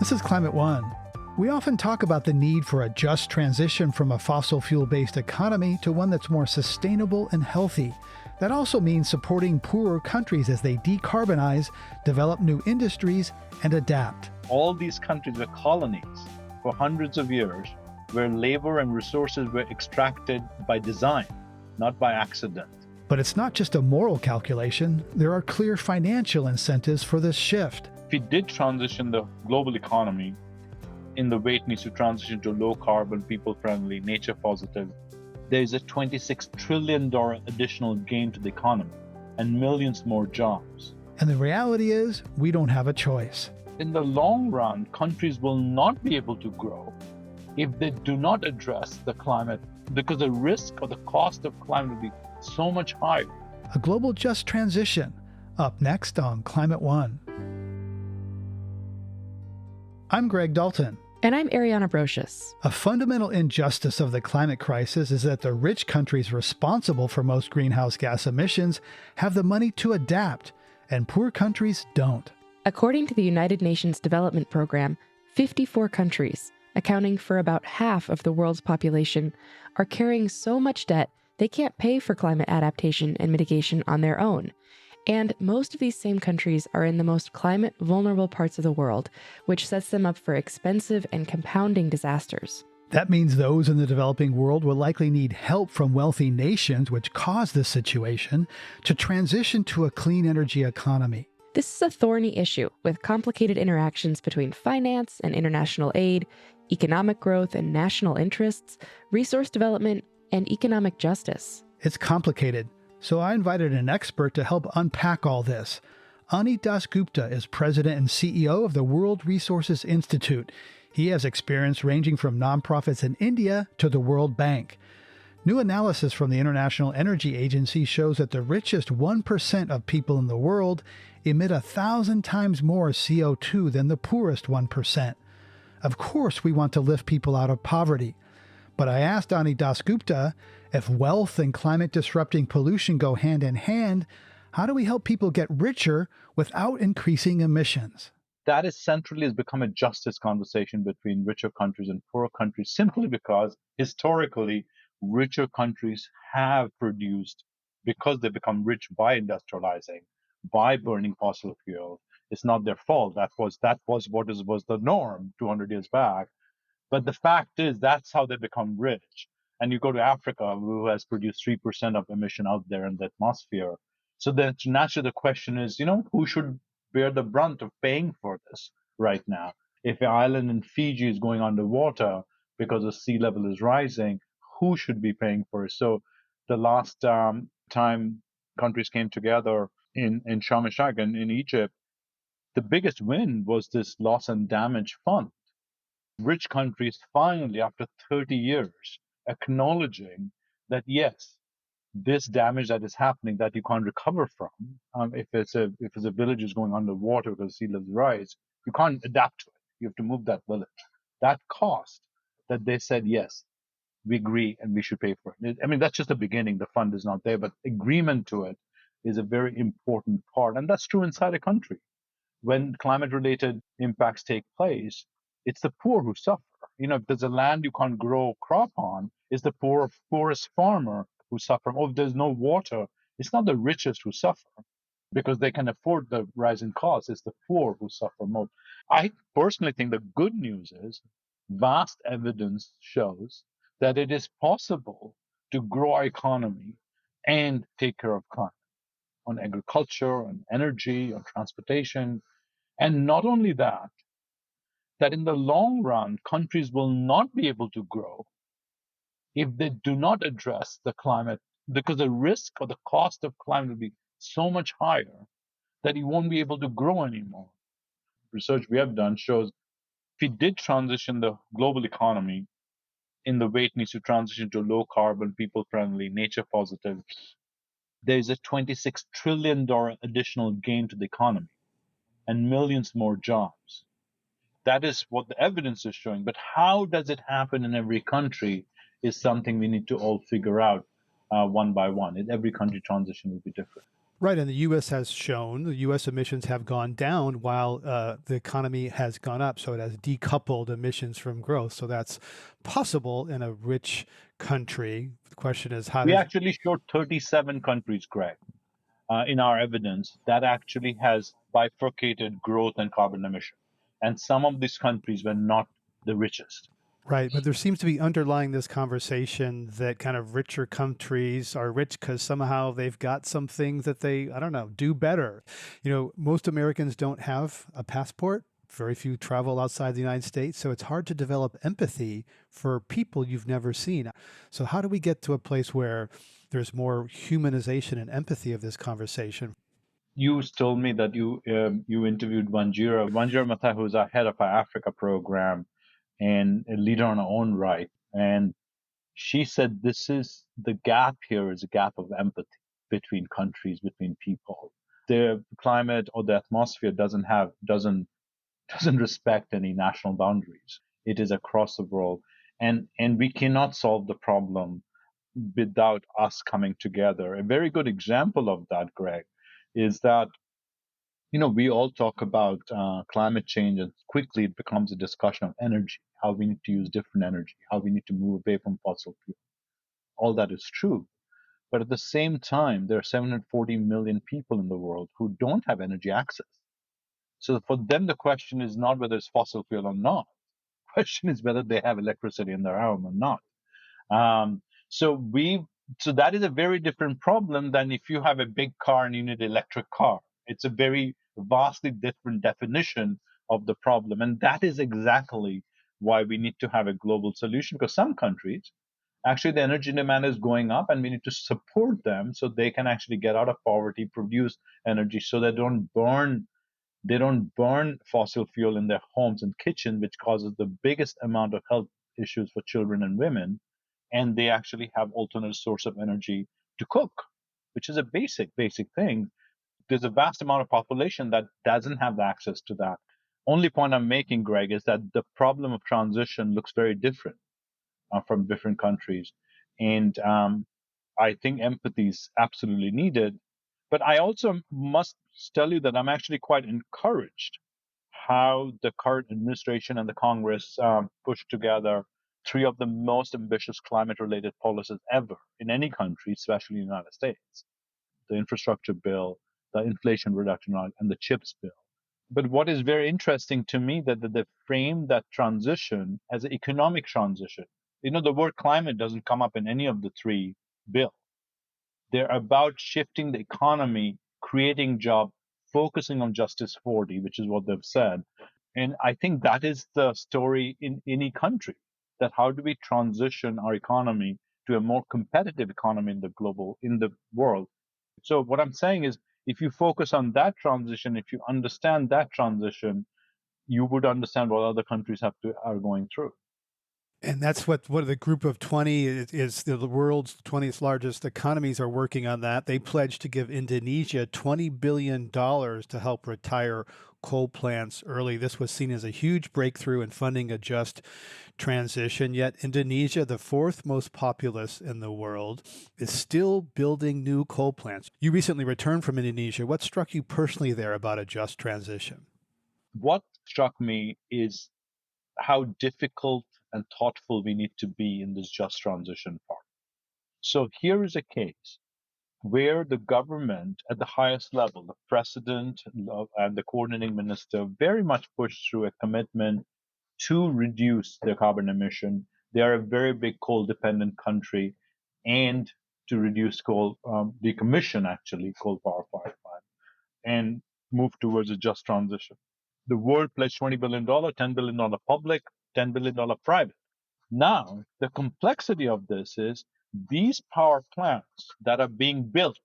This is Climate One. We often talk about the need for a just transition from a fossil fuel-based economy to one that's more sustainable and healthy. That also means supporting poorer countries as they decarbonize, develop new industries, and adapt. All these countries were colonies for hundreds of years, where labor and resources were extracted by design, not by accident. But it's not just a moral calculation. There are clear financial incentives for this shift. If we did transition the global economy in the way it needs to transition to low carbon, people friendly, nature positive, there is a $26 trillion additional gain to the economy and millions more jobs. And the reality is, we don't have a choice. In the long run, countries will not be able to grow if they do not address the climate, because the risk or the cost of climate will be so much higher. A global just transition. Up next on Climate One. I'm Greg Dalton. And I'm Ariana Brocious. A fundamental injustice of the climate crisis is that the rich countries responsible for most greenhouse gas emissions have the money to adapt, and poor countries don't. According to the United Nations Development Program, 54 countries, accounting for about half of the world's population, are carrying so much debt they can't pay for climate adaptation and mitigation on their own. And most of these same countries are in the most climate vulnerable parts of the world, which sets them up for expensive and compounding disasters. That means those in the developing world will likely need help from wealthy nations, which caused this situation, to transition to a clean energy economy. This is a thorny issue with complicated interactions between finance and international aid, economic growth and national interests, resource development, and economic justice. It's complicated. So I invited an expert to help unpack all this. Ani Dasgupta is president and CEO of the World Resources Institute. He has experience ranging from nonprofits in India to the World Bank. New analysis from the International Energy Agency shows that the richest 1% of people in the world emit 1,000 times more CO2 than the poorest 1%. Of course, we want to lift people out of poverty. But I asked Ani Dasgupta, if wealth and climate-disrupting pollution go hand in hand, how do we help people get richer without increasing emissions? That is centrally has become a justice conversation between richer countries and poorer countries, simply because historically, richer countries have produced, because they become rich by industrializing, by burning fossil fuels. It's not their fault. That was what was the norm 200 years back. But the fact is, that's how they become rich. And you go to Africa, who has produced 3% of emission out there in the atmosphere. So then naturally the question is, who should bear the brunt of paying for this right now? If an island in Fiji is going underwater because the sea level is rising, who should be paying for it? So the last time countries came together in Sharm el-Sheikh in Egypt, the biggest win was this loss and damage fund. Rich countries finally, after 30 years, acknowledging that yes, this damage that is happening that you can't recover from, if it's a village is going underwater because sea levels rise, you can't adapt to it. You have to move that village. That cost that they said yes, we agree and we should pay for it. I mean, that's just the beginning. The fund is not there, but agreement to it is a very important part, and that's true inside a country. When climate-related impacts take place, it's the poor who suffer. If there's a land you can't grow crop on, it's the poorest farmer who suffer. Or if there's no water, it's not the richest who suffer because they can afford the rising costs. It's the poor who suffer most. I personally think the good news is vast evidence shows that it is possible to grow our economy and take care of climate on agriculture, on energy, on transportation. And not only that in the long run, countries will not be able to grow if they do not address the climate, because the risk or the cost of climate will be so much higher that you won't be able to grow anymore. Research we have done shows if we did transition the global economy in the way it needs to transition to low carbon, people friendly, nature positive, there is a $26 trillion additional gain to the economy and millions more jobs. That is what the evidence is showing. But how does it happen in every country is something we need to all figure out one by one. In every country, transition will be different. Right, and the U.S. has shown the U.S. emissions have gone down while the economy has gone up. So it has decoupled emissions from growth. So that's possible in a rich country. The question is, how We does actually showed 37 countries, Greg, in our evidence that actually has bifurcated growth and carbon emission. And some of these countries were not the richest. right? But there seems to be underlying this conversation that kind of richer countries are rich because somehow they've got some things that they, I don't know, do better. Most Americans don't have a passport. Very few travel outside the United States. So it's hard to develop empathy for people you've never seen. So, how do we get to a place where there's more humanization and empathy of this conversation? You told me that you interviewed Wanjira Mathai, who's our head of our Africa program and a leader on her own right. And she said this is the gap here is a gap of empathy between countries, between people. The climate or the atmosphere doesn't respect any national boundaries. It is across the world. And we cannot solve the problem without us coming together. A very good example of that, Greg, is that we all talk about climate change, and quickly it becomes a discussion of energy, how we need to use different energy, how we need to move away from fossil fuel. All that is true. But at the same time, there are 740 million people in the world who don't have energy access. So for them, the question is not whether it's fossil fuel or not. The question is whether they have electricity in their home or not. Um, so we, so that is a very different problem than if you have a big car and you need an electric car. It's a very vastly different definition of the problem, and that is exactly why we need to have a global solution. Because some countries, actually, the energy demand is going up, and we need to support them so they can actually get out of poverty, produce energy, so they don't burn fossil fuel in their homes and kitchen, which causes the biggest amount of health issues for children and women, and they actually have alternate source of energy to cook, which is a basic thing. There's a vast amount of population that doesn't have access to that. Only point I'm making, Greg, is that the problem of transition looks very different from different countries, and I think empathy is absolutely needed. But I also must tell you that I'm actually quite encouraged how the current administration and the Congress pushed together three of the most ambitious climate related policies ever in any country, especially in the United States: the infrastructure bill, the Inflation Reduction Act, and the CHIPS bill. But what is very interesting to me that they frame that transition as an economic transition. The word climate doesn't come up in any of the three bills. They're about shifting the economy, creating jobs, focusing on Justice 40, which is what they've said. And I think that is the story in any country, that how do we transition our economy to a more competitive economy in the world. So what I'm saying is, if you focus on that transition, if you understand that transition, you would understand what other countries are going through. And that's what the group of 20 is the world's 20th largest economies are working on that. They pledged to give Indonesia $20 billion to help retire coal plants early. This was seen as a huge breakthrough in funding a just transition. Yet Indonesia, the fourth most populous in the world, is still building new coal plants. You recently returned from Indonesia. What struck you personally there about a just transition? What struck me is how difficult and thoughtful we need to be in this just transition part. So here is a case where the government at the highest level, the president and the coordinating minister, very much pushed through a commitment to reduce their carbon emission. They are a very big coal dependent country, and to reduce coal, decommission actually coal power plant, and move towards a just transition. The world pledged $20 billion, $10 billion public, $10 billion private. Now, the complexity of this is these power plants that are being built,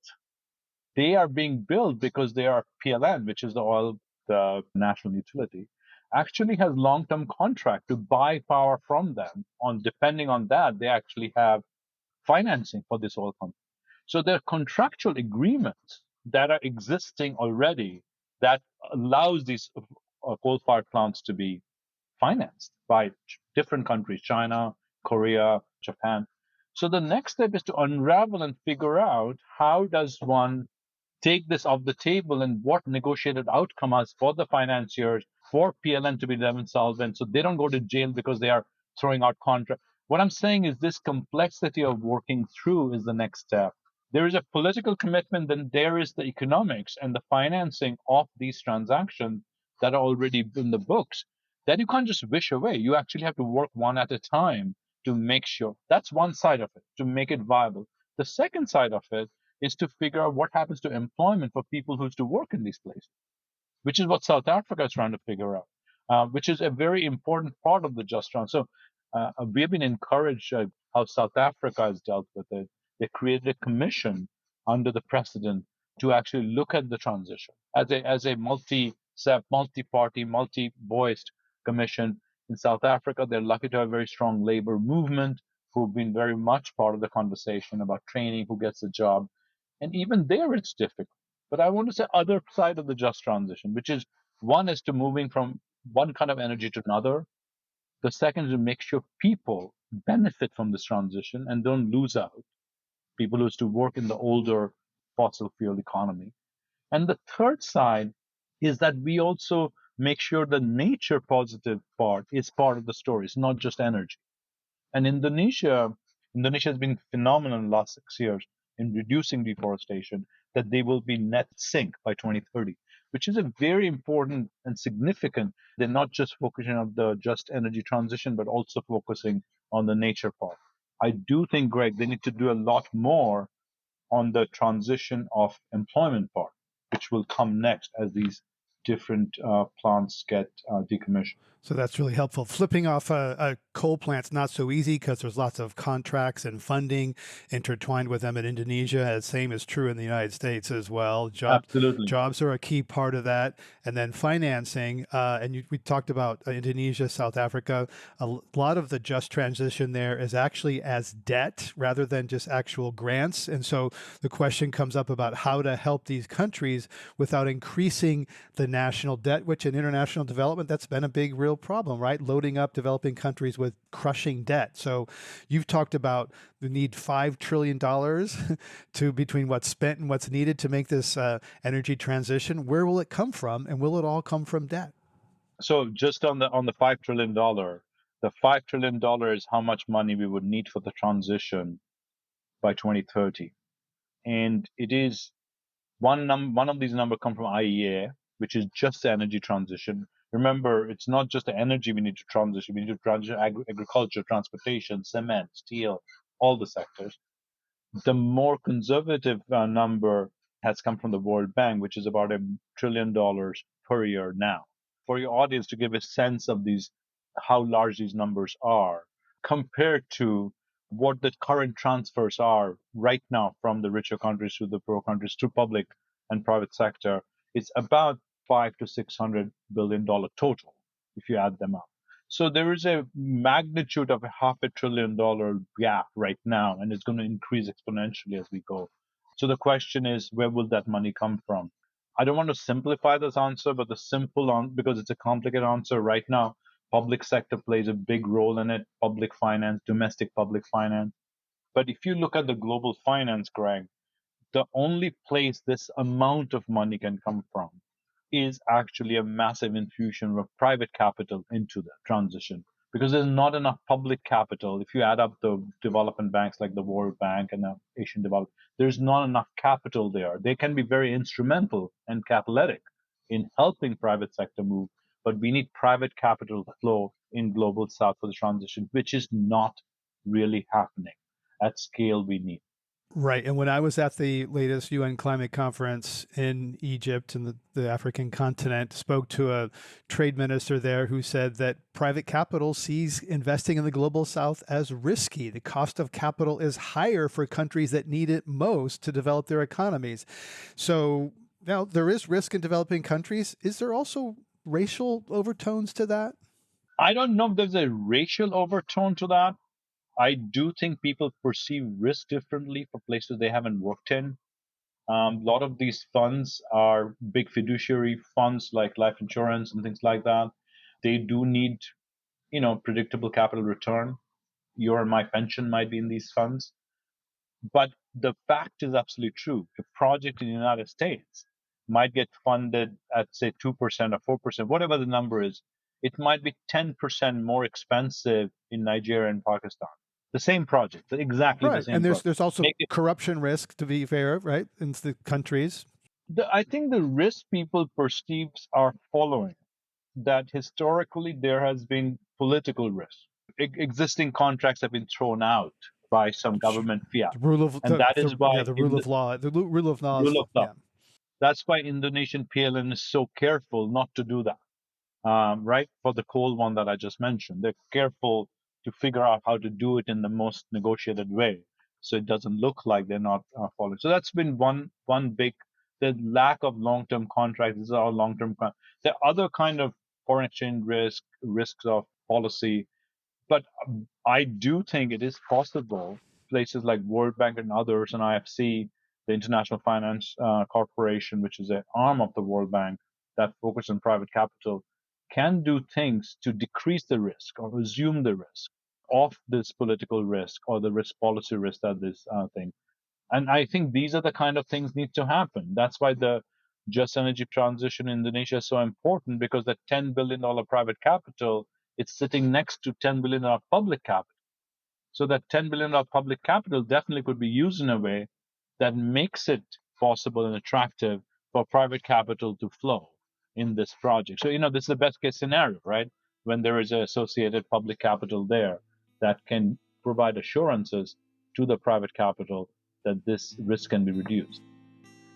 they are being built because they are PLN, which is the national utility, actually has long-term contract to buy power from them. On depending on that, they actually have financing for this oil company. So there are contractual agreements that are existing already that allows these coal-fired plants to be financed by different countries, China, Korea, Japan. So the next step is to unravel and figure out how does one take this off the table and what negotiated outcome is for the financiers, for PLN to be them insolvent, so they don't go to jail because they are throwing out contract. What I'm saying is this complexity of working through is the next step. There is a political commitment, then there is the economics and the financing of these transactions that are already in the books that you can't just wish away. You actually have to work one at a time to make sure. That's one side of it, to make it viable. The second side of it is to figure out what happens to employment for people who used to work in these places, which is what South Africa is trying to figure out, which is a very important part of the just round. So we have been encouraged how South Africa has dealt with it. They created a commission under the president to actually look at the transition as a multi-party, multi-voiced commission. In South Africa, they're lucky to have a very strong labor movement who've been very much part of the conversation about training, who gets a job. And even there, it's difficult. But I want to say other side of the just transition, which is one is to moving from one kind of energy to another. The second is to make sure people benefit from this transition and don't lose out. People who used to work in the older fossil fuel economy. And the third side is that we also make sure the nature positive part is part of the story. It's not just energy. And Indonesia has been phenomenal in the last 6 years in reducing deforestation, that they will be net sink by 2030, which is a very important and significant. They're not just focusing on the just energy transition, but also focusing on the nature part. I do think, Greg, they need to do a lot more on the transition of employment part, which will come next as these different plants get decommissioned. So that's really helpful. Flipping off a coal plant's not so easy because there's lots of contracts and funding intertwined with them in Indonesia. The same is true in the United States as well. Absolutely. Jobs are a key part of that. And then financing. We talked about Indonesia, South Africa. A lot of the just transition there is actually as debt rather than just actual grants. And so the question comes up about how to help these countries without increasing the national debt, which in international development, that's been a big real problem, right? Loading up developing countries with crushing debt. So you've talked about the need $5 trillion to between what's spent and what's needed to make this energy transition. Where will it come from? And will it all come from debt? So just on the $5 trillion, the $5 trillion is how much money we would need for the transition by 2030. And it is one of these numbers come from IEA, which is just the energy transition. Remember, it's not just the energy we need to transition. We need to transition agriculture, transportation, cement, steel, all the sectors. The more conservative number has come from the World Bank, which is about $1 trillion per year now. For your audience to give a sense of these, how large these numbers are compared to what the current transfers are right now from the richer countries to the poor countries to public and private sector, it's about $500 to $600 billion total if you add them up. So there is a magnitude of a $500 billion gap right now, and it's going to increase exponentially as we go. So the question is, where will that money come from? I don't want to simplify this answer, but the simple answer, because it's a complicated answer right now, public sector plays a big role in it, public finance, domestic public finance. But if you look at the global finance, Greg, the only place this amount of money can come from is actually a massive infusion of private capital into the transition because there's not enough public capital. If you add up the development banks like the World Bank and the Asian Development, there's not enough capital there. They can be very instrumental and catalytic in helping private sector move, but we need private capital flow in global south for the transition, which is not really happening at scale we need. Right. And when I was at the latest UN climate conference in Egypt and the African continent, spoke to a trade minister there who said that private capital sees investing in the global south as risky. The cost of capital is higher for countries that need it most to develop their economies. So now there is risk in developing countries. Is there also racial overtones to that? I don't know if there's a racial overtone to that. I do think people perceive risk differently for places they haven't worked in. A lot of these funds are big fiduciary funds like life insurance and things like that. They do need, predictable capital return. Your and my pension might be in these funds. But the fact is absolutely true. A project in the United States might get funded at, say, 2% or 4%, whatever the number is. It might be 10% more expensive in Nigeria and Pakistan. The same project, exactly the Right. same And project. there's also Make it, corruption risk, to be fair, right? In the countries. I think the risk people perceive are following that historically there has been political risk. Existing contracts have been thrown out by some government fiat. The rule of And that is why the in rule the of law, rule of law is, rule of law, yeah. that's why Indonesian PLN is so careful not to do that, right? For the coal one that I just mentioned, they're careful to figure out how to do it in the most negotiated way, so it doesn't look like they're not following. So that's been one big, the lack of long-term contracts. These are all long-term. There are other kind of foreign exchange risks of policy, but I do think it is possible. Places like World Bank and others, and IFC, the International Finance Corporation, which is an arm of the World Bank that focuses on private capital, can do things to decrease the risk or resume the risk of this political risk or the risk policy risk that this thing. And I think these are the kind of things need to happen. That's why the just energy transition in Indonesia is so important, because the $10 billion private capital, it's sitting next to $10 billion public capital. So that $10 billion public capital definitely could be used in a way that makes it possible and attractive for private capital to flow in this project. So, this is the best case scenario, right? When there is an associated public capital there that can provide assurances to the private capital that this risk can be reduced.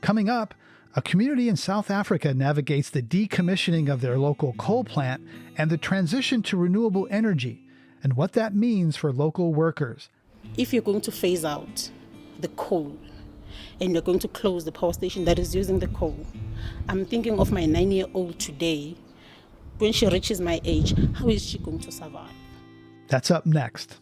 Coming up, a community in South Africa navigates the decommissioning of their local coal plant and the transition to renewable energy, and what that means for local workers. If you're going to phase out the coal and you're going to close the power station that is using the coal, I'm thinking of my 9-year-old today. When she reaches my age, how is she going to survive? That's up next.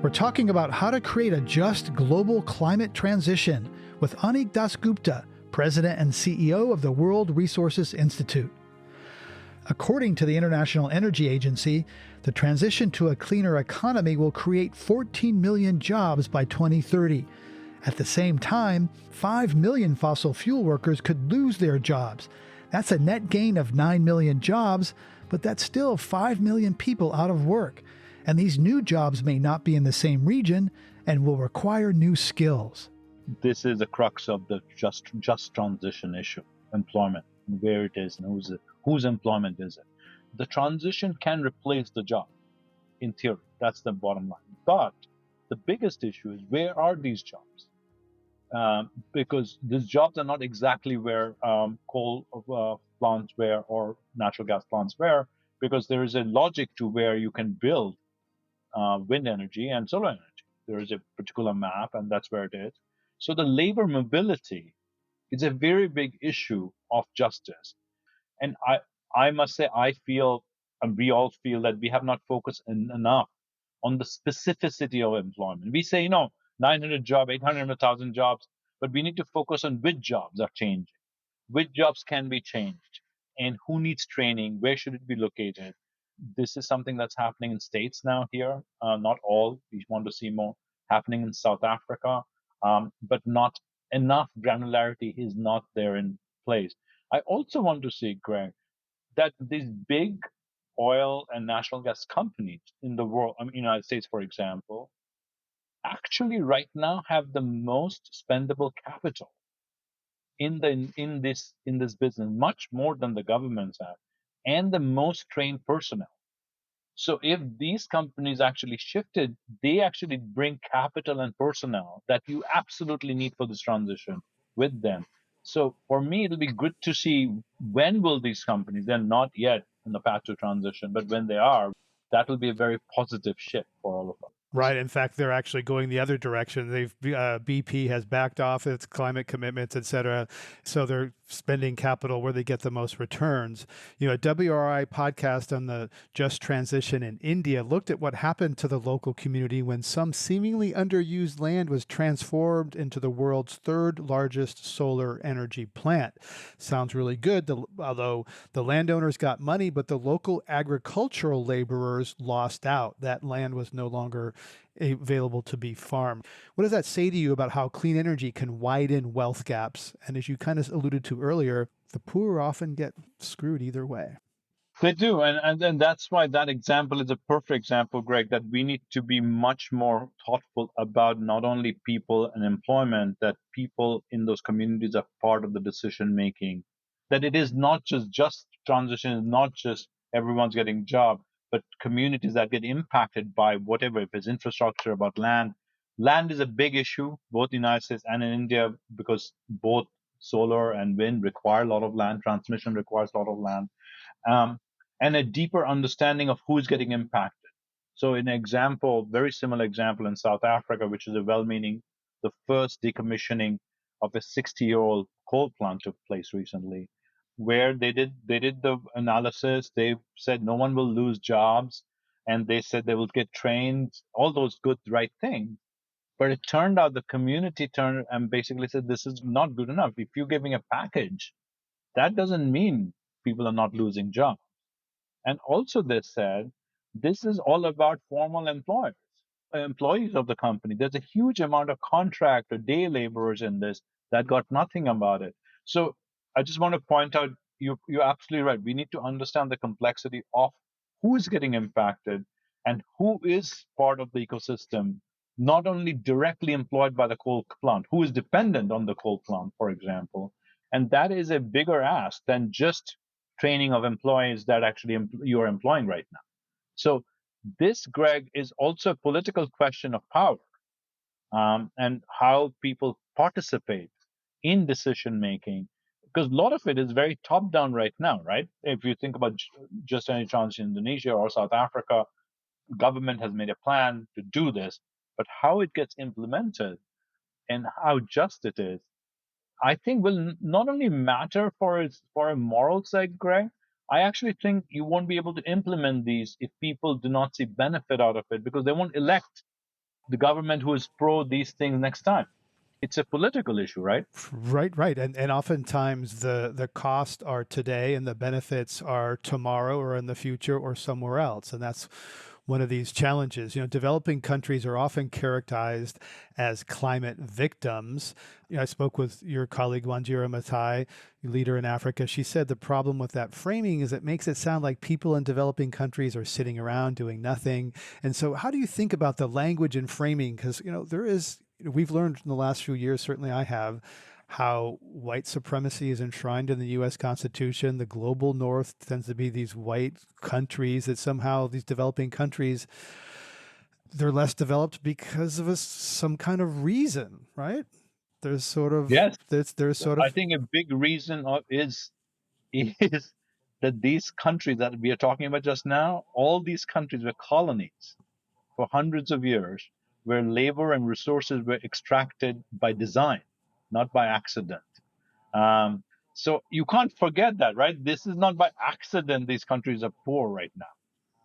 We're talking about how to create a just global climate transition with Anik Dasgupta, President and CEO of the World Resources Institute. According to the International Energy Agency, the transition to a cleaner economy will create 14 million jobs by 2030. At the same time, 5 million fossil fuel workers could lose their jobs. That's a net gain of 9 million jobs, but that's still 5 million people out of work. And these new jobs may not be in the same region and will require new skills. This is the crux of the just transition issue: employment, where it is, and whose employment is it. The transition can replace the job, in theory. That's the bottom line. But the biggest issue is, where are these jobs? Because these jobs are not exactly where coal plants were or natural gas plants were, because there is a logic to where you can build wind energy and solar energy. There is a particular map, and that's where it is. So the labor mobility is a very big issue of justice. And I must say, I feel, and we all feel, that we have not focused enough on the specificity of employment. We say, 900 jobs, 800,000 jobs, but we need to focus on which jobs are changing, which jobs can be changed, and who needs training, where should it be located. This is something that's happening in states now here. Not all. We want to see more happening in South Africa, but not enough granularity is not there in place. I also want to see, Greg, that these big oil and natural gas companies in the world, United States, for example, actually right now have the most spendable capital in this business, much more than the governments have, and the most trained personnel. So if these companies actually shifted, they actually bring capital and personnel that you absolutely need for this transition with them. So for me, it'll be good to see, when will these companies, they're not yet in the path to transition, but when they are, that will be a very positive shift for all of us. Right. In fact, they're actually going the other direction. BP has backed off its climate commitments, et cetera. So they're spending capital where they get the most returns. A WRI podcast on the just transition in India looked at what happened to the local community when some seemingly underused land was transformed into the world's third largest solar energy plant. Sounds really good, although the landowners got money, but the local agricultural laborers lost out. That land was no longer available to be farmed. What does that say to you about how clean energy can widen wealth gaps? And as you kind of alluded to earlier, the poor often get screwed either way. They do, and that's why that example is a perfect example, Greg, that we need to be much more thoughtful about not only people and employment, that people in those communities are part of the decision making, that it is not just transition, is not just everyone's getting a job, but communities that get impacted by whatever, if it's infrastructure, about land. Land is a big issue, both in the United States and in India, because both solar and wind require a lot of land, transmission requires a lot of land. And a deeper understanding of who's getting impacted. So, an example, very similar example in South Africa, which is a well-meaning, the first decommissioning of a 60-year-old coal plant took place recently, where they did the analysis. They said no one will lose jobs, and they said they will get trained, all those good right things. But it turned out the community turned and basically said this is not good enough. If you're giving a package, that doesn't mean people are not losing jobs. And also, they said this is all about formal employees of the company. There's a huge amount of contract or day laborers in this that got nothing about it. So I just want to point out you're absolutely right. We need to understand the complexity of who is getting impacted and who is part of the ecosystem, not only directly employed by the coal plant, who is dependent on the coal plant, for example. And that is a bigger ask than just training of employees that actually you are employing right now. So this, Greg, is also a political question of power, and how people participate in decision making. Because a lot of it is very top down right now, right? If you think about just any chance in Indonesia or South Africa, government has made a plan to do this, but how it gets implemented and how just it is, I think will not only matter for a moral side, Greg. I actually think you won't be able to implement these if people do not see benefit out of it, because they won't elect the government who is pro these things next time. It's a political issue, right? Right. And oftentimes the costs are today and the benefits are tomorrow or in the future or somewhere else. And that's one of these challenges. Developing countries are often characterized as climate victims. I spoke with your colleague Wanjira Matai, leader in Africa. She said the problem with that framing is it makes it sound like people in developing countries are sitting around doing nothing. And so how do you think about the language and framing? Because, we've learned in the last few years, certainly I have, how white supremacy is enshrined in the U.S. Constitution. The global North tends to be these white countries that somehow these developing countries, they're less developed because of some kind of reason, right? There's sort of Yes. there's sort of. I think a big reason is that these countries that we are talking about just now, all these countries were colonies for hundreds of years, where labor and resources were extracted by design, not by accident. So you can't forget that, right? This is not by accident these countries are poor right now.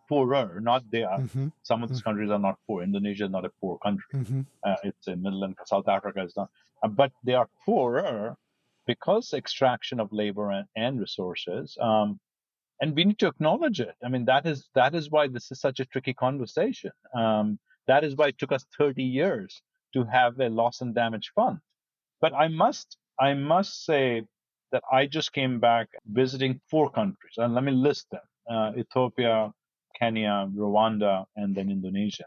Poorer, not they are. Mm-hmm. Some of these countries are not poor. Indonesia is not a poor country. Mm-hmm. It's a middle income. South Africa is not. But they are poorer because extraction of labor and resources. And we need to acknowledge it. I mean, that is why this is such a tricky conversation. That is why it took us 30 years to have a loss and damage fund. But I must say that I just came back visiting 4 countries, and let me list them: Ethiopia, Kenya, Rwanda, and then Indonesia.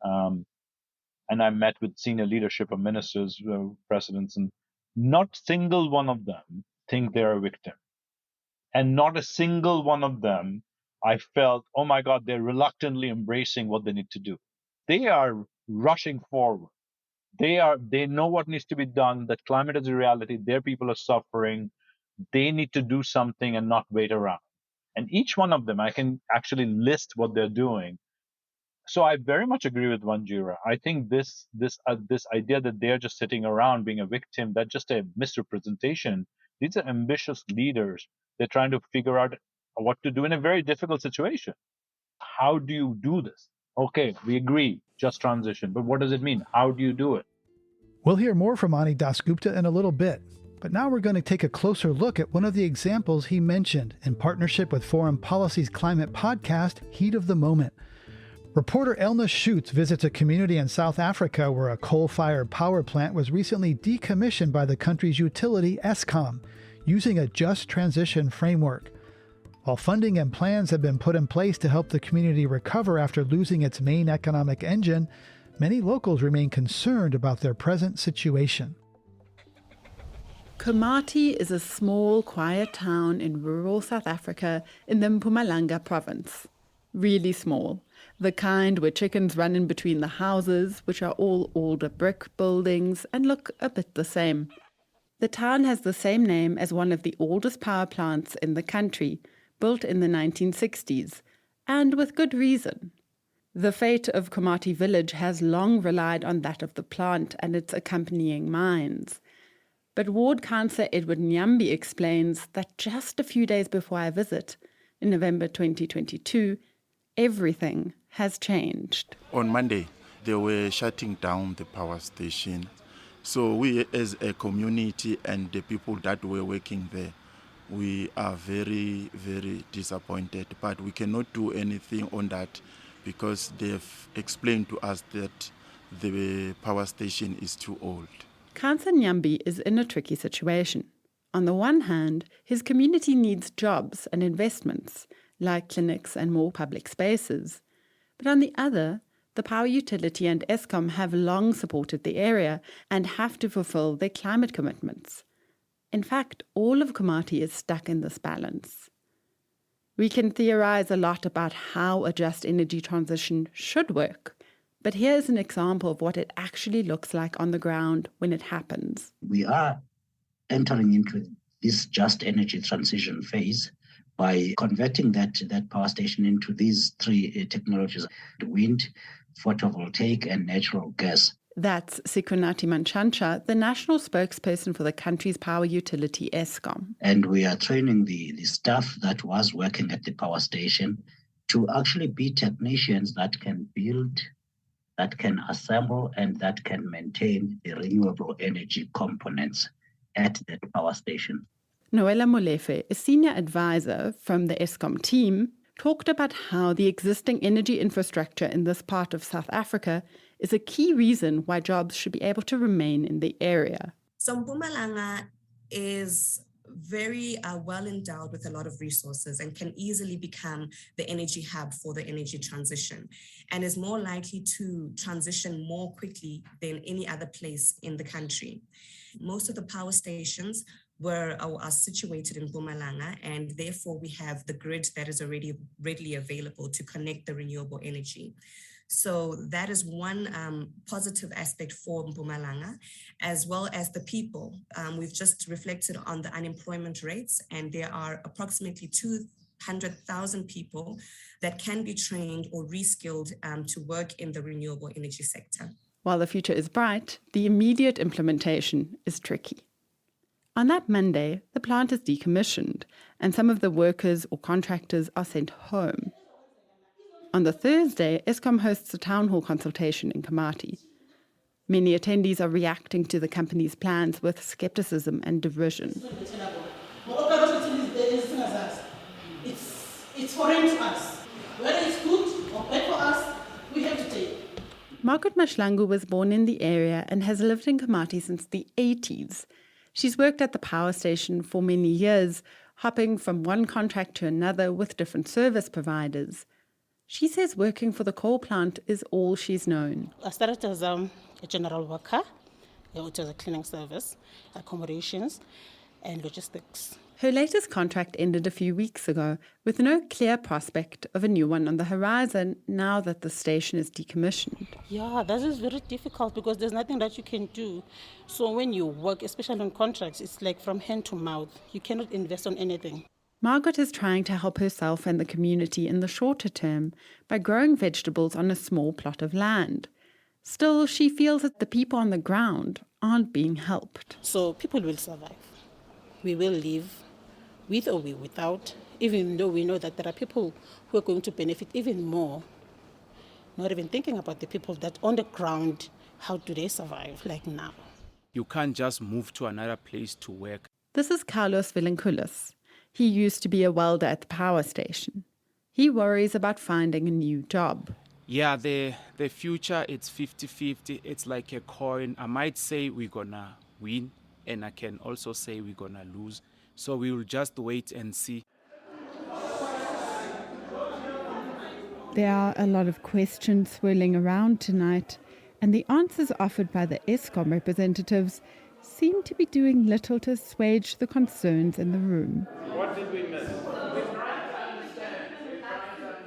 And I met with senior leadership of ministers, presidents, and not single one of them think they're a victim. And not a single one of them, I felt, oh my God, they're reluctantly embracing what they need to do. They are rushing forward. They know what needs to be done, that climate is a reality, their people are suffering. They need to do something and not wait around. And each one of them, I can actually list what they're doing. So I very much agree with Vanjira. I think this idea that they're just sitting around being a victim, that's just a misrepresentation. These are ambitious leaders. They're trying to figure out what to do in a very difficult situation. How do you do this? Okay, we agree, just transition. But what does it mean? How do you do it? We'll hear more from Ani Dasgupta in a little bit, but now we're going to take a closer look at one of the examples he mentioned in partnership with Foreign Policy's climate podcast, Heat of the Moment. Reporter Elna Schütz visits a community in South Africa where a coal-fired power plant was recently decommissioned by the country's utility, Eskom, using a just transition framework. While funding and plans have been put in place to help the community recover after losing its main economic engine, many locals remain concerned about their present situation. Komati is a small, quiet town in rural South Africa in the Mpumalanga province. Really small. The kind where chickens run in between the houses, which are all older brick buildings and look a bit the same. The town has the same name as one of the oldest power plants in the country, built in the 1960s, and with good reason. The fate of Komati village has long relied on that of the plant and its accompanying mines. But Ward Councillor Edward Nyambi explains that just a few days before I visit, in November 2022, everything has changed. On Monday, they were shutting down the power station. So we as a community and the people that were working there, we are very, very disappointed. But we cannot do anything on that because they've explained to us that the power station is too old. Councillor Nyambi is in a tricky situation. On the one hand, his community needs jobs and investments, like clinics and more public spaces. But on the other, the power utility and Eskom have long supported the area and have to fulfill their climate commitments. In fact, all of Komati is stuck in this balance. We can theorize a lot about how a just energy transition should work, but here's an example of what it actually looks like on the ground when it happens. We are entering into this just energy transition phase by converting that power station into these three technologies: wind, photovoltaic, and natural gas. That's Sikunati Manchancha, the national spokesperson for the country's power utility, Eskom. And we are training the staff that was working at the power station to actually be technicians that can build, that can assemble, and that can maintain the renewable energy components at that power station. Noella Molefe, a senior advisor from the Eskom team, talked about how the existing energy infrastructure in this part of South Africa is a key reason why jobs should be able to remain in the area. So Mpumalanga is very well endowed with a lot of resources and can easily become the energy hub for the energy transition, and is more likely to transition more quickly than any other place in the country. Most of the power stations are situated in Mpumalanga, and therefore we have the grid that is already readily available to connect the renewable energy. So that is one positive aspect for Mpumalanga, as well as the people. We've just reflected on the unemployment rates, and there are approximately 200,000 people that can be trained or reskilled to work in the renewable energy sector. While the future is bright, the immediate implementation is tricky. On that Monday, the plant is decommissioned, and some of the workers or contractors are sent home. On the Thursday, Eskom hosts a town hall consultation in Komati. Many attendees are reacting to the company's plans with skepticism and derision. It's foreign to us. Whether it's good or bad for us, we have to take. Margaret Mashlangu was born in the area and has lived in Komati since the 80s. She's worked at the power station for many years, hopping from one contract to another with different service providers. She says working for the coal plant is all she's known. I started as a general worker, which was a cleaning service, accommodations, and logistics. Her latest contract ended a few weeks ago, with no clear prospect of a new one on the horizon now that the station is decommissioned. Yeah, that is very difficult because there's nothing that you can do. So when you work, especially on contracts, it's like from hand to mouth. You cannot invest on anything. Margaret is trying to help herself and the community in the shorter term by growing vegetables on a small plot of land. Still, she feels that the people on the ground aren't being helped. So people will survive. We will live with or without, even though we know that there are people who are going to benefit even more. Not even thinking about the people that on the ground, how do they survive like now? You can't just move to another place to work. This is Carlos Vilanculis. He used to be a welder at the power station. He worries about finding a new job. Yeah, the future, it's 50-50. It's like a coin. I might say we're gonna win, and I can also say we're gonna lose. So we will just wait and see. There are a lot of questions swirling around tonight, and the answers offered by the Eskom representatives seem to be doing little to assuage the concerns in the room. What did we miss?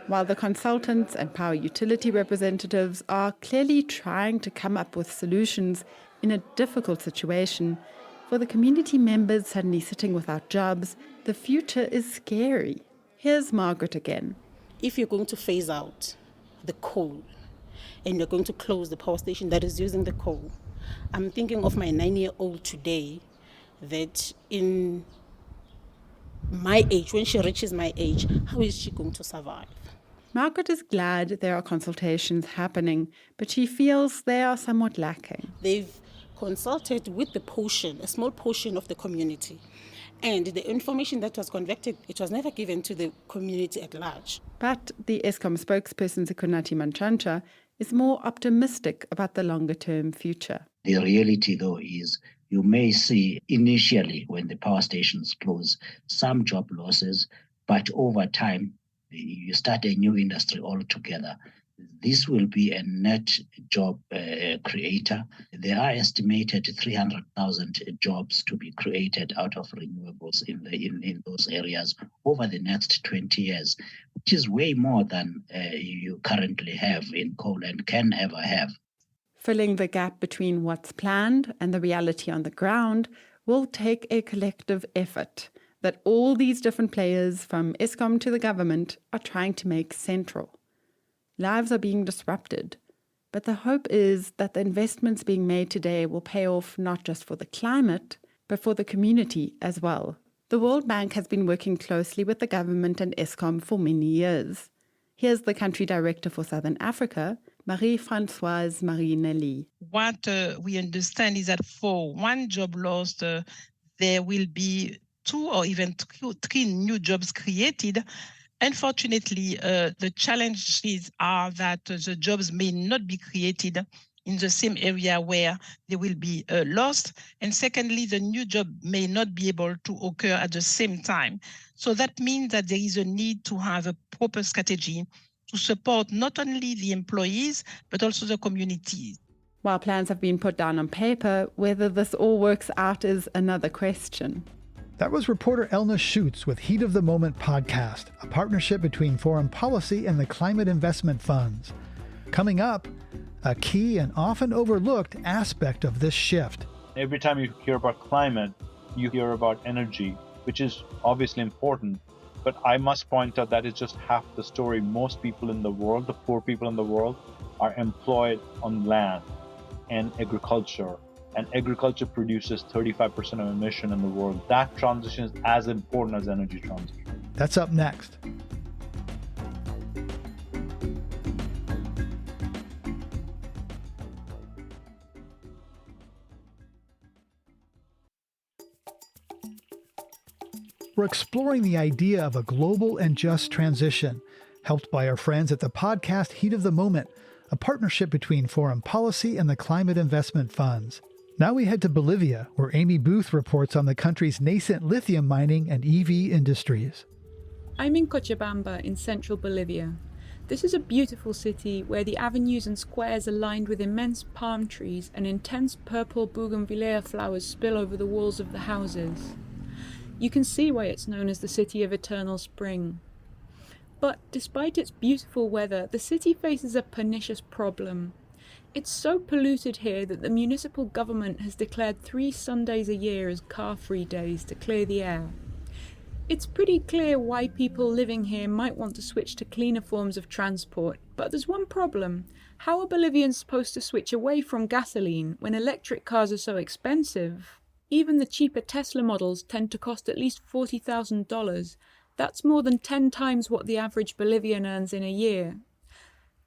While the consultants and power utility representatives are clearly trying to come up with solutions in a difficult situation, for the community members suddenly sitting without jobs, the future is scary. Here's Margaret again. If you're going to phase out the coal and you're going to close the power station that is using the coal, I'm thinking of my 9-year-old today, that in my age, when she reaches my age, how is she going to survive? Margaret is glad there are consultations happening, but she feels they are somewhat lacking. They've consulted with the portion, a small portion of the community. And the information that was conveyed, it was never given to the community at large. But the Eskom spokesperson, Zikunati Manchancha, is more optimistic about the longer-term future. The reality, though, is you may see initially when the power stations close some job losses, but over time you start a new industry altogether. This will be a net job creator. There are estimated 300,000 jobs to be created out of renewables in those areas over the next 20 years, which is way more than you currently have in coal and can ever have. Filling the gap between what's planned and the reality on the ground will take a collective effort that all these different players, from Eskom to the government, are trying to make central. Lives are being disrupted, but the hope is that the investments being made today will pay off not just for the climate, but for the community as well. The World Bank has been working closely with the government and Eskom for many years. Here's the country director for Southern Africa, Marie-Françoise Marie-Nelly. What we understand is that for one job lost, there will be 2 or even 3 new jobs created. Unfortunately, the challenges are that the jobs may not be created in the same area where they will be lost. And secondly, the new job may not be able to occur at the same time. So that means that there is a need to have a proper strategy to support not only the employees, but also the communities. While plans have been put down on paper, whether this all works out is another question. That was reporter Elna Schütz with Heat of the Moment podcast, a partnership between Foreign Policy and the Climate Investment Funds. Coming up, a key and often overlooked aspect of this shift. Every time you hear about climate, you hear about energy, which is obviously important. But I must point out that is just half the story. Most people in the world, the poor people in the world, are employed on land and agriculture. And agriculture produces 35% of emission in the world. That transition is as important as energy transition. That's up next. We're exploring the idea of a global and just transition, helped by our friends at the podcast Heat of the Moment, a partnership between Foreign Policy and the Climate Investment Funds. Now we head to Bolivia, where Amy Booth reports on the country's nascent lithium mining and EV industries. I'm in Cochabamba in central Bolivia. This is a beautiful city where the avenues and squares are lined with immense palm trees and intense purple bougainvillea flowers spill over the walls of the houses. You can see why it's known as the City of Eternal Spring. But despite its beautiful weather, the city faces a pernicious problem. It's so polluted here that the municipal government has declared 3 Sundays a year as car-free days to clear the air. It's pretty clear why people living here might want to switch to cleaner forms of transport, but there's one problem. How are Bolivians supposed to switch away from gasoline when electric cars are so expensive? Even the cheaper Tesla models tend to cost at least $40,000. That's more than 10 times what the average Bolivian earns in a year.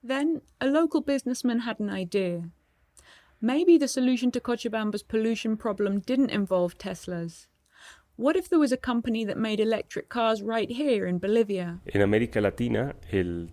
Then, a local businessman had an idea. Maybe the solution to Cochabamba's pollution problem didn't involve Teslas. What if there was a company that made electric cars right here in Bolivia? En América Latina, el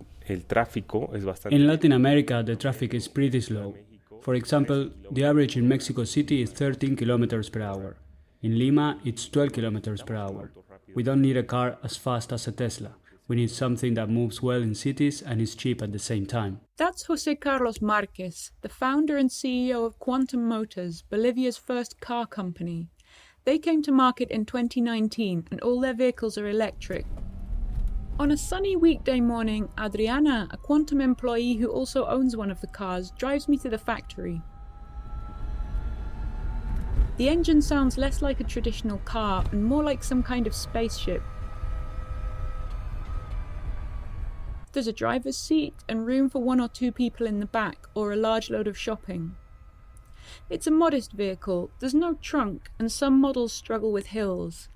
tráfico es bastante... In Latin America, the traffic is pretty slow. For example, the average in Mexico City is 13 kilometers per hour. In Lima, it's 12 kilometers per hour. We don't need a car as fast as a Tesla. We need something that moves well in cities and is cheap at the same time. That's José Carlos Márquez, the founder and CEO of Quantum Motors, Bolivia's first car company. They came to market in 2019 and all their vehicles are electric. On a sunny weekday morning, Adriana, a Quantum employee who also owns one of the cars, drives me to the factory. The engine sounds less like a traditional car and more like some kind of spaceship. There's a driver's seat and room for 1 or 2 people in the back or a large load of shopping. It's a modest vehicle, there's no trunk, and some models struggle with hills.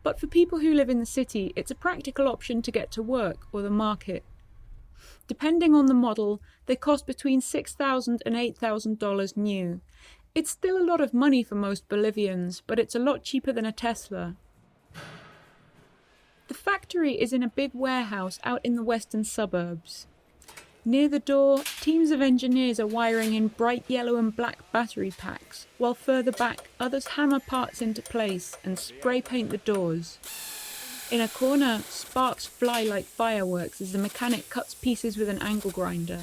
But for people who live in the city, it's a practical option to get to work or the market. Depending on the model, they cost between $6,000 and $8,000 new. It's still a lot of money for most Bolivians, but it's a lot cheaper than a Tesla. The factory is in a big warehouse out in the western suburbs. Near the door, teams of engineers are wiring in bright yellow and black battery packs, while further back, others hammer parts into place and spray paint the doors. In a corner, sparks fly like fireworks as the mechanic cuts pieces with an angle grinder.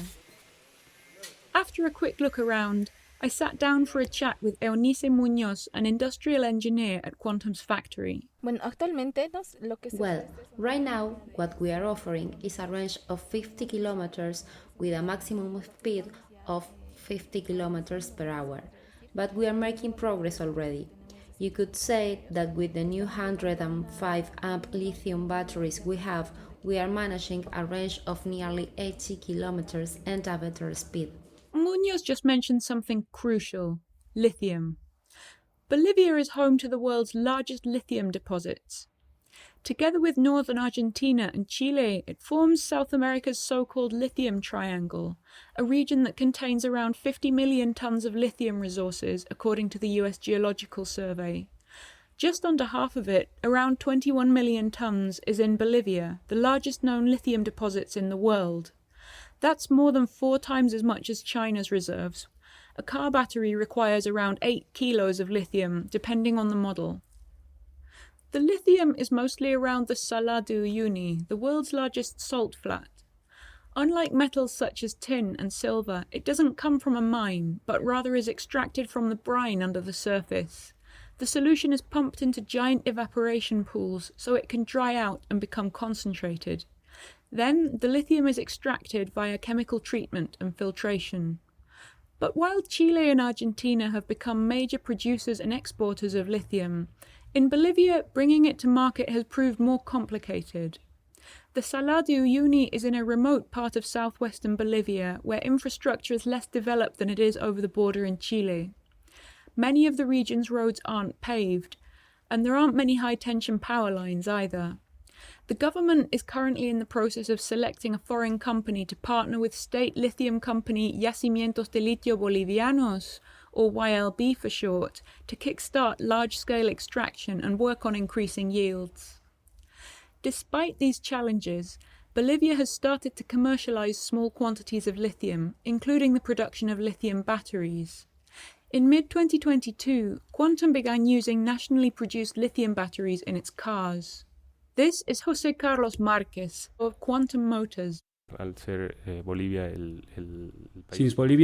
After a quick look around, I sat down for a chat with Eunice Muñoz, an industrial engineer at Quantum's factory. Well, right now, what we are offering is a range of 50 kilometers with a maximum speed of 50 kilometers per hour. But we are making progress already. You could say that with the new 105 amp lithium batteries we are managing a range of nearly 80 kilometers and a better speed. Muñoz just mentioned something crucial: lithium. Bolivia is home to the world's largest lithium deposits. Together with northern Argentina and Chile, it forms South America's so-called lithium triangle, a region that contains around 50 million tons of lithium resources, according to the US Geological Survey. Just under half of it, around 21 million tons, is in Bolivia, the largest known lithium deposits in the world. That's more than 4 times as much as China's reserves. A car battery requires around 8 kilos of lithium, depending on the model. The lithium is mostly around the Salar de Uyuni, the world's largest salt flat. Unlike metals such as tin and silver, it doesn't come from a mine, but rather is extracted from the brine under the surface. The solution is pumped into giant evaporation pools so it can dry out and become concentrated. Then, the lithium is extracted via chemical treatment and filtration. But while Chile and Argentina have become major producers and exporters of lithium, in Bolivia, bringing it to market has proved more complicated. The Salar de Uyuni is in a remote part of southwestern Bolivia, where infrastructure is less developed than it is over the border in Chile. Many of the region's roads aren't paved, and there aren't many high-tension power lines either. The government is currently in the process of selecting a foreign company to partner with state lithium company Yacimientos de Litio Bolivianos, or YLB for short, to kickstart large-scale extraction and work on increasing yields. Despite these challenges, Bolivia has started to commercialize small quantities of lithium, including the production of lithium batteries. In mid-2022, Quantum began using nationally produced lithium batteries in its cars. This is José Carlos Márquez of Quantum Motors. Since Bolivia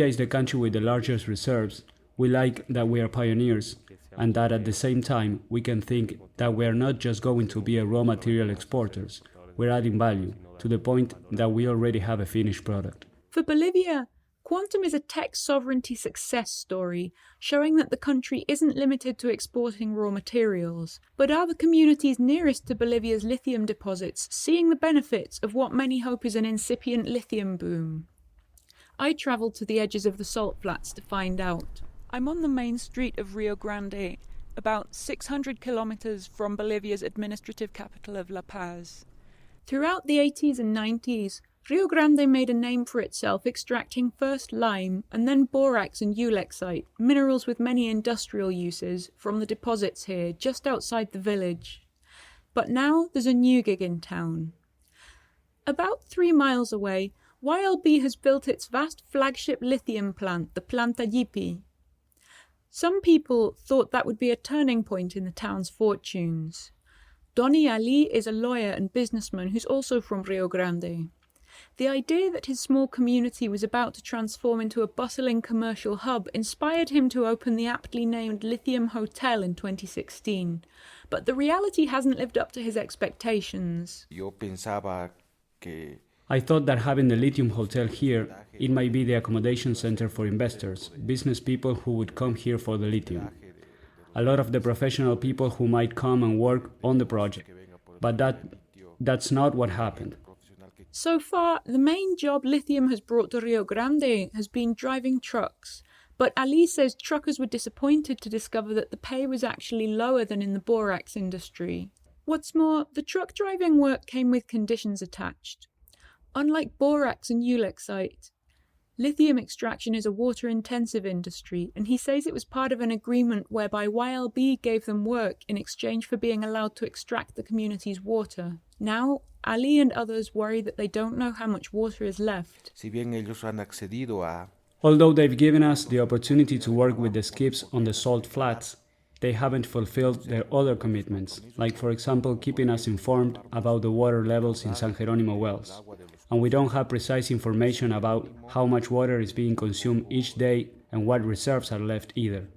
is the country with the largest reserves, we like that we are pioneers, and that at the same time we can think that we are not just going to be a raw material exporters, we're adding value, to the point that we already have a finished product. For Bolivia, Quantum is a tech sovereignty success story, showing that the country isn't limited to exporting raw materials, but are the communities nearest to Bolivia's lithium deposits seeing the benefits of what many hope is an incipient lithium boom. I travelled to the edges of the salt flats to find out. I'm on the main street of Rio Grande, about 600 kilometers from Bolivia's administrative capital of La Paz. Throughout the 80s and 90s, Rio Grande made a name for itself extracting first lime and then borax and ulexite, minerals with many industrial uses, from the deposits here just outside the village. But now there's a new gig in town. About 3 miles away, YLB has built its vast flagship lithium plant, the Planta Yipi. Some people thought that would be a turning point in the town's fortunes. Donny Ali is a lawyer and businessman who's also from Rio Grande. The idea that his small community was about to transform into a bustling commercial hub inspired him to open the aptly named Lithium Hotel in 2016. But the reality hasn't lived up to his expectations. I thought that having the Lithium Hotel here, it might be the accommodation center for investors, business people who would come here for the lithium. A lot of the professional people who might come and work on the project. But that's not what happened. So far, the main job lithium has brought to Rio Grande has been driving trucks. But Ali says truckers were disappointed to discover that the pay was actually lower than in the borax industry. What's more, the truck driving work came with conditions attached. Unlike borax and ulexite, lithium extraction is a water-intensive industry, and he says it was part of an agreement whereby YLB gave them work in exchange for being allowed to extract the community's water. Now, Ali and others worry that they don't know how much water is left. Although they've given us the opportunity to work with the skips on the salt flats, they haven't fulfilled their other commitments, like for example keeping us informed about the water levels in San Jerónimo wells. And we don't have precise information about how much water is being consumed each day and what reserves are left either.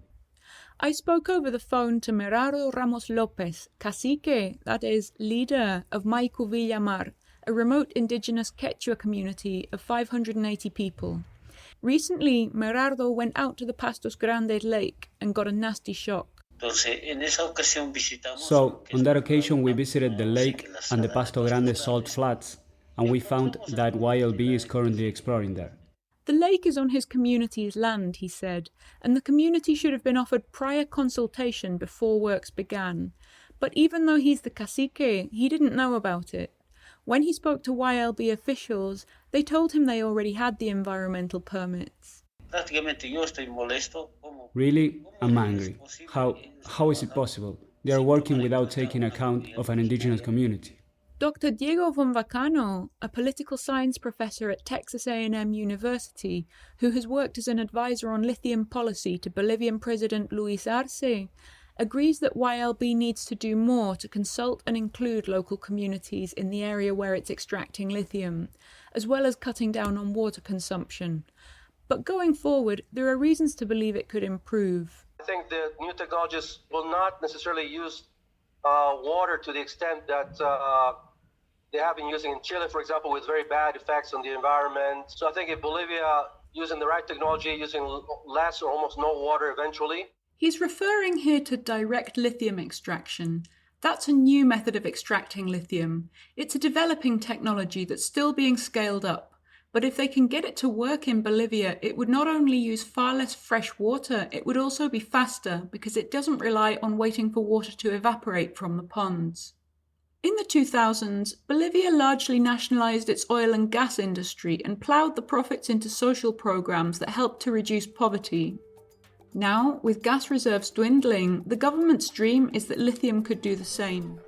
I spoke over the phone to Meraro Ramos López, cacique, that is, leader of Maicu Villamar, a remote indigenous Quechua community of 580 people. Recently, Merardo went out to the Pastos Grandes lake and got a nasty shock. So, on that occasion we visited the lake and the Pasto Grande salt flats, and we found that YLB is currently exploring there. The lake is on his community's land, he said, and the community should have been offered prior consultation before works began. But even though he's the cacique, he didn't know about it. When he spoke to YLB officials, they told him they already had the environmental permits. Really? I'm angry. How is it possible? They are working without taking account of an indigenous community. Dr. Diego von Vacano, a political science professor at Texas A&M University, who has worked as an advisor on lithium policy to Bolivian President Luis Arce, agrees that YLB needs to do more to consult and include local communities in the area where it's extracting lithium, as well as cutting down on water consumption. But going forward, there are reasons to believe it could improve. I think the new technologies will not necessarily use water to the extent that they have been using in Chile, for example, with very bad effects on the environment. So I think if Bolivia, using the right technology, using less or almost no water eventually. He's referring here to direct lithium extraction. That's a new method of extracting lithium. It's a developing technology that's still being scaled up. But if they can get it to work in Bolivia, it would not only use far less fresh water, it would also be faster because it doesn't rely on waiting for water to evaporate from the ponds. In the 2000s, Bolivia largely nationalized its oil and gas industry and plowed the profits into social programs that helped to reduce poverty. Now, with gas reserves dwindling, the government's dream is that lithium could do the same.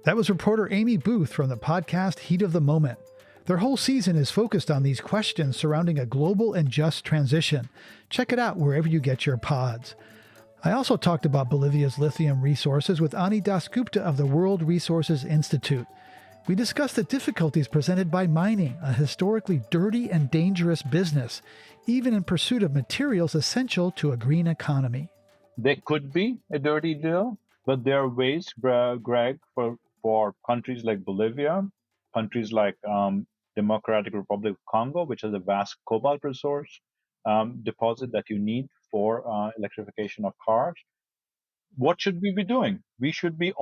That was reporter Amy Booth from the podcast Heat of the Moment. Their whole season is focused on these questions surrounding a global and just transition. Check it out wherever you get your pods. I also talked about Bolivia's lithium resources with Ani Dasgupta of the World Resources Institute. We discussed the difficulties presented by mining, a historically dirty and dangerous business, even in pursuit of materials essential to a green economy. There could be a dirty deal, but there are ways, Greg, for countries like Bolivia, countries like Democratic Republic of Congo, which has a vast cobalt resource, deposit that you need for electrification of cars. What should we be doing? We should be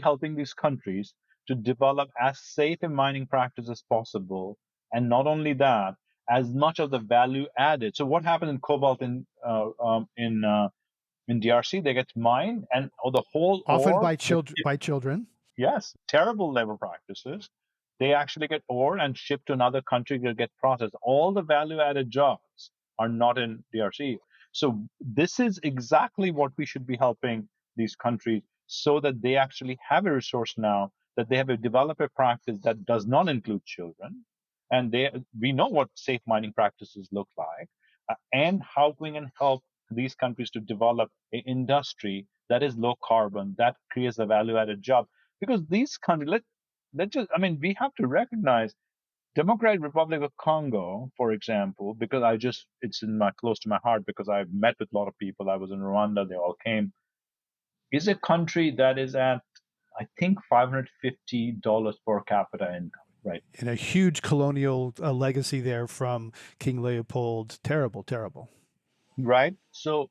helping these countries to develop as safe a mining practice as possible, and not only that, as much of the value added. So what happened in cobalt in DRC? They get mined, and the whole Often ore. by children. Yes, terrible labor practices. They actually get ore and shipped to another country to get processed. All the value-added jobs are not in DRC. So this is exactly what we should be helping these countries, so that they actually have a resource now, that they have a developer practice that does not include children, and we know what safe mining practices look like, and how we can help these countries to develop an industry that is low carbon, that creates a value-added job. Because these countries, we have to recognize Democratic Republic of Congo, for example, because it's close to my heart, because I've met with a lot of people. I was in Rwanda, they all came, is a country that is at, I think, $550 per capita income, right? And a huge colonial legacy there from King Leopold. Terrible, terrible. Right? So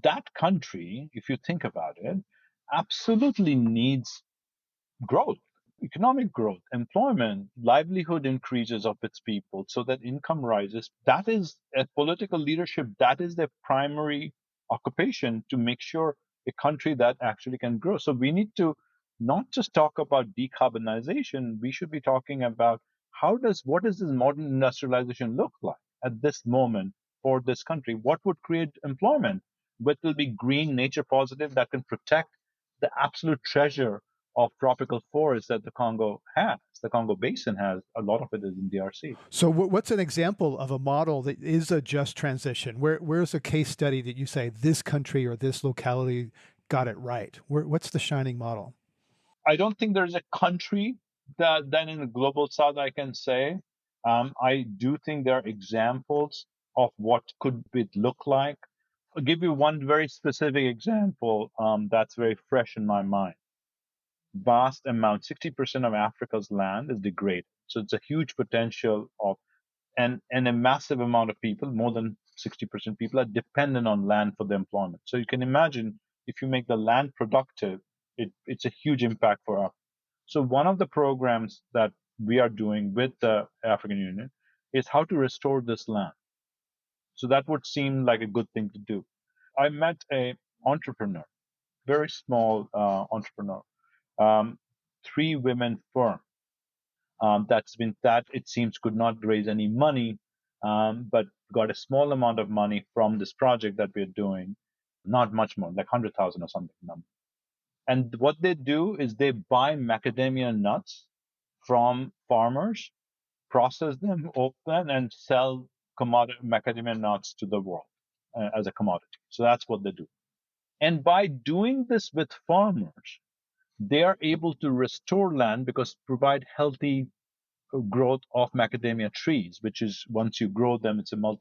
that country, if you think about it, absolutely needs growth, economic growth, employment, livelihood increases of its people so that income rises. That is a political leadership. That is their primary occupation, to make sure a country that actually can grow. So we need to not just talk about decarbonization. We should be talking about what does this modern industrialization look like at this moment for this country? What would create employment? What will be green, nature positive, that can protect the absolute treasure of tropical forests that the Congo Basin has? A lot of it is in DRC. So what's an example of a model that is a just transition? Where's a case study that you say this country or this locality got it right? What's the shining model? I don't think there's a country that then in the global south I can say. I do think there are examples of what could it look like. I'll give you one very specific example that's very fresh in my mind. Vast amount, 60% of Africa's land is degraded. So it's a huge potential and a massive amount of people, more than 60% people, are dependent on land for their employment. So you can imagine, if you make the land productive, it's a huge impact for us. So one of the programs that we are doing with the African Union is how to restore this land. So that would seem like a good thing to do. I met a entrepreneur, very small entrepreneur, 3-women firm that it seems could not raise any money, but got a small amount of money from this project that we're doing, not much more, like 100,000 or something. And what they do is they buy macadamia nuts from farmers, process them, open, and sell macadamia nuts to the world as a commodity. So that's what they do. And by doing this with farmers, they are able to restore land, because provide healthy growth of macadamia trees, which is, once you grow them, it's a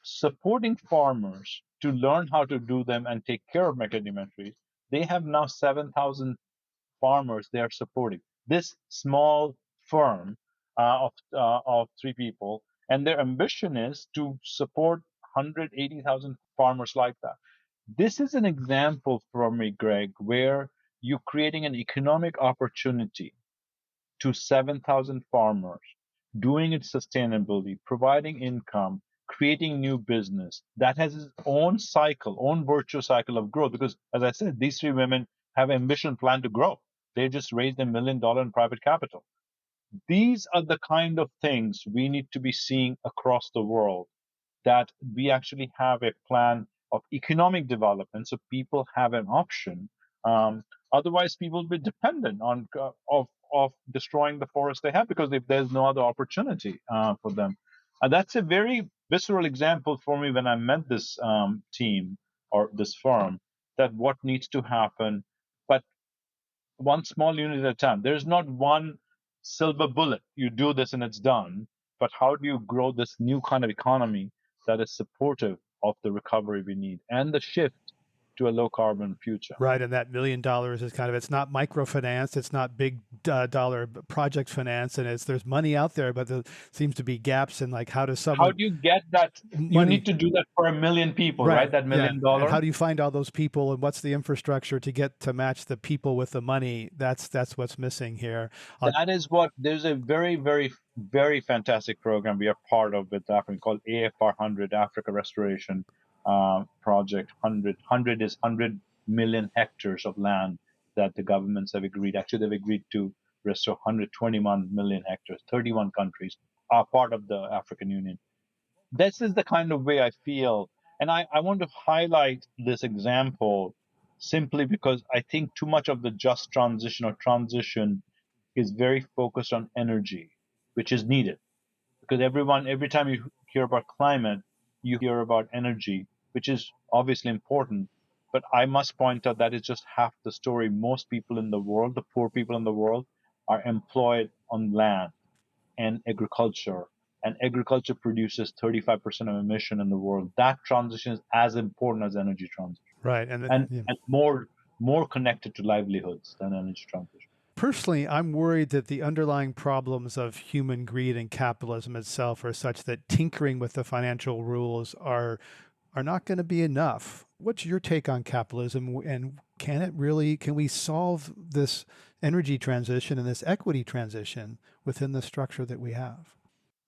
supporting farmers to learn how to do them and take care of macadamia trees. They have now 7,000 farmers they are supporting. This small firm of 3 people, and their ambition is to support 180,000 farmers like that. This is an example for me, Greg, where you're creating an economic opportunity to 7,000 farmers, doing it sustainably, providing income, creating new business that has its own cycle, own virtuous cycle of growth. Because, as I said, these 3 women have an ambition plan to grow. They just raised $1 million in private capital. These are the kind of things we need to be seeing across the world, that we actually have a plan of economic development, so people have an option. Otherwise, people will be dependent on of destroying the forest they have, because if there's no other opportunity for them. That's a very visceral example for me when I met this team or this firm, that what needs to happen, but one small unit at a time. There's not one silver bullet. You do this and it's done. But how do you grow this new kind of economy that is supportive of the recovery we need and the shift to a low carbon future. Right, and that $1 million is kind of, it's not microfinance, it's not big dollar project finance, and there's money out there, but there seems to be gaps in like how do you get that money? You need to do that for 1 million people, right? That $1 million. And how do you find all those people, and what's the infrastructure to get to match the people with the money? That's what's missing here. There's a very, very, very fantastic program we are part of with Africa called AFR 100, Africa Restoration Project 100. 100 is 100 million hectares of land that the governments have agreed. Actually, they've agreed to restore 121 million hectares. 31 countries are part of the African Union. This is the kind of way I feel. And I want to highlight this example simply because I think too much of the just transition or transition is very focused on energy, which is needed. Because every time you hear about climate, you hear about energy, which is obviously important. But I must point out that is just half the story. Most people in the world, the poor people in the world, are employed on land and agriculture. And agriculture produces 35% of emission in the world. That transition is as important as energy transition. Right. And more connected to livelihoods than energy transition. Personally, I'm worried that the underlying problems of human greed and capitalism itself are such that tinkering with the financial rules are not going to be enough. What's your take on capitalism, and can we solve this energy transition and this equity transition within the structure that we have?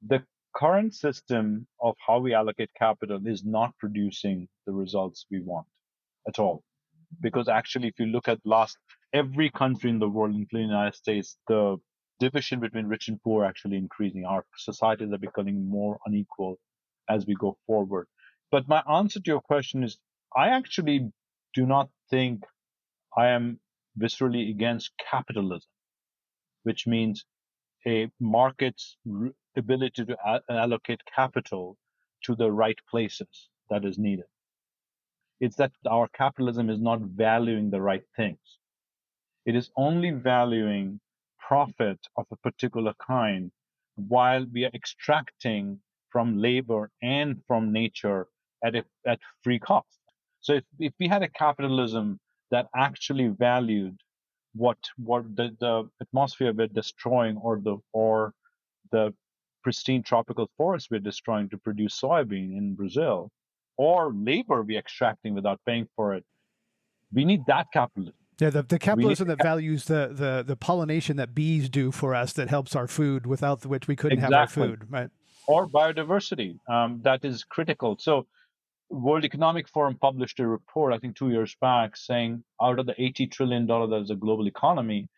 The current system of how we allocate capital is not producing the results we want at all. Because actually, if you look at every country in the world, including the United States, the division between rich and poor actually increasing. Our societies are becoming more unequal as we go forward. But my answer to your question is, I actually do not think I am viscerally against capitalism, which means a market's ability to allocate capital to the right places that is needed. It's that our capitalism is not valuing the right things. It is only valuing profit of a particular kind while we are extracting from labor and from nature at free cost. So if we had a capitalism that actually valued what the atmosphere we're destroying or the pristine tropical forests we're destroying to produce soybean in Brazil, or labor we're extracting without paying for it, we need that capitalism. Yeah, the capitalism that values the pollination that bees do for us, that helps our food, without which we couldn't have our food, right? Or biodiversity, that is critical. So World Economic Forum published a report, I think 2 years back, saying out of the $80 trillion that is a global economy,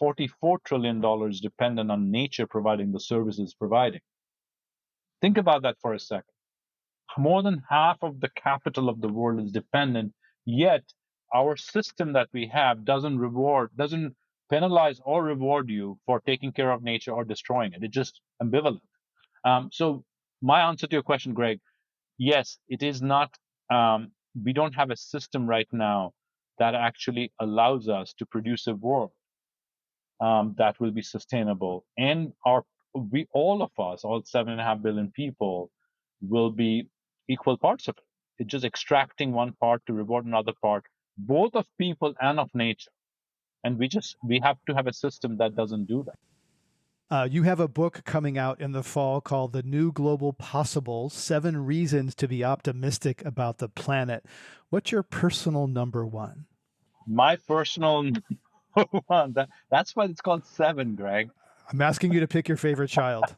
$44 trillion dependent on nature providing the services providing. Think about that for a second. More than half of the capital of the world is dependent, yet our system that we have doesn't penalize or reward you for taking care of nature or destroying it. It's just ambivalent. So my answer to your question, Greg, yes, it is not, we don't have a system right now that actually allows us to produce a world that will be sustainable. And all of us, all 7.5 billion people, will be equal parts of it. It's just extracting one part to reward another part, both of people and of nature. And we have to have a system that doesn't do that. You have a book coming out in the fall called The New Global Possible: 7 Reasons to be Optimistic About the Planet. What's your personal number one? My personal number one, that's why it's called 7, Greg. I'm asking you to pick your favorite child.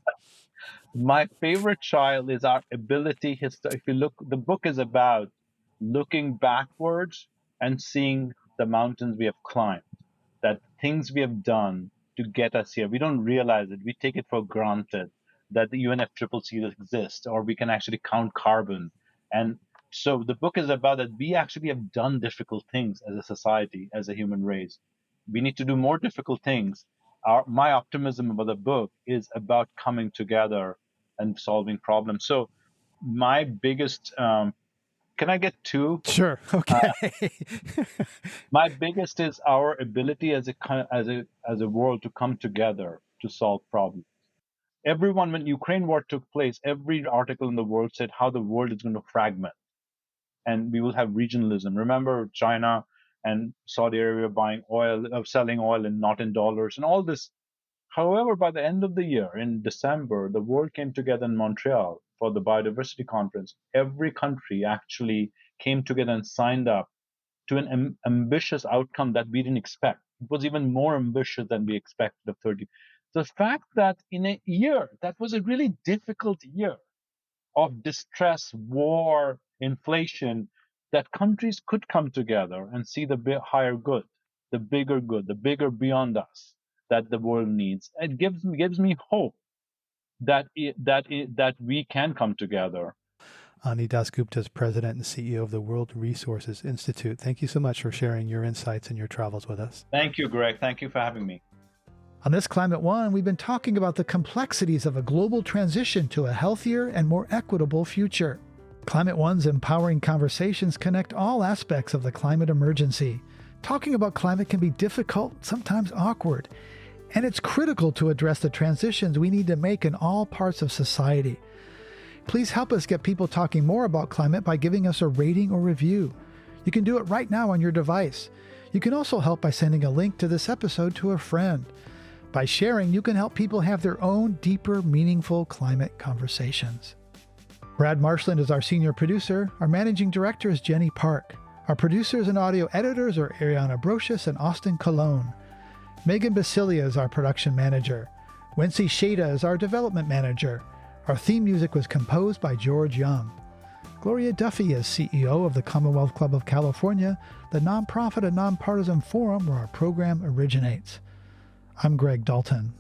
My favorite child is our ability. If you look, the book is about looking backwards and seeing the mountains we have climbed, that things we have done to get us here. We don't realize it. We take it for granted that the UNFCCC exists, or we can actually count carbon. And so the book is about that we actually have done difficult things as a society, as a human race. We need to do more difficult things. My optimism about the book is about coming together and solving problems. So my biggest, can I get 2? Sure. Okay. My biggest is our ability as a world to come together to solve problems. When Ukraine war took place, every article in the world said how the world is going to fragment. and we will have regionalism. Remember China and Saudi Arabia buying oil, selling oil and not in dollars and all this. However, by the end of the year, in December, the world came together in Montreal for the biodiversity conference. Every country actually came together and signed up to an ambitious outcome that we didn't expect. It was even more ambitious than we expected of 30. The fact that in a year, that was a really difficult year of distress, war, inflation, that countries could come together and see the higher good, the bigger beyond us that the world needs. It gives me hope that we can come together. Ani Dasgupta is President and CEO of the World Resources Institute. Thank you so much for sharing your insights and your travels with us. Thank you, Greg. Thank you for having me. On this Climate One, we've been talking about the complexities of a global transition to a healthier and more equitable future. Climate One's empowering conversations connect all aspects of the climate emergency. Talking about climate can be difficult, sometimes awkward, and it's critical to address the transitions we need to make in all parts of society. Please help us get people talking more about climate by giving us a rating or review. You can do it right now on your device. You can also help by sending a link to this episode to a friend. By sharing, you can help people have their own deeper, meaningful climate conversations. Brad Marshland is our senior producer. Our managing director is Jenny Park. Our producers and audio editors are Ariana Brocious and Austin Colon. Megan Basilia is our production manager. Wency Shada is our development manager. Our theme music was composed by George Young. Gloria Duffy is CEO of the Commonwealth Club of California, the nonprofit and nonpartisan forum where our program originates. I'm Greg Dalton.